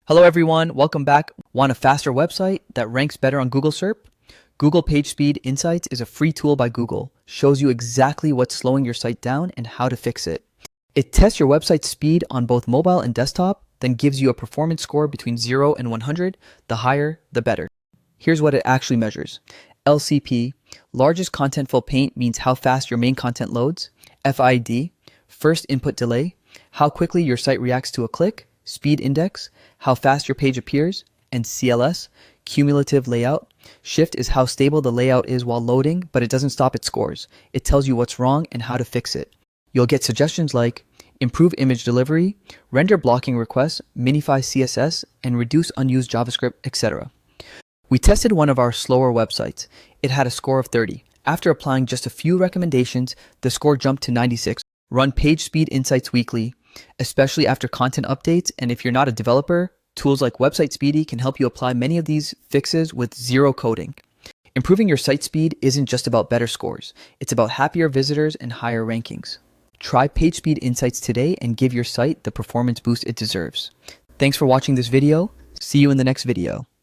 Hello everyone, welcome back. Want a faster website that ranks better on Google SERP? Google PageSpeed Insights is a free tool by Google. Shows you exactly what's slowing your site down and how to fix it. It tests your website's speed on both mobile and desktop, then gives you a performance score between 0 and 100. The higher, the better. Here's what it actually measures. LCP, largest contentful paint, means how fast your main content loads. FID, first input delay, how quickly your site reacts to a click. Speed index, how fast your page appears. And CLS, cumulative layout. Shift is how stable the layout is while loading, but it doesn't stop its scores. It tells you what's wrong and how to fix it. You'll get suggestions like improve image delivery, render blocking requests, minify CSS, and reduce unused JavaScript, etc. We tested one of our slower websites. It had a score of 30. After applying just a few recommendations, the score jumped to 96. Run PageSpeed Insights weekly, especially after content updates, and if you're not a developer, tools like Website Speedy can help you apply many of these fixes with zero coding. Improving your site speed isn't just about better scores, it's about happier visitors and higher rankings. Try PageSpeed Insights today and give your site the performance boost it deserves. Thanks for watching this video. See you in the next video.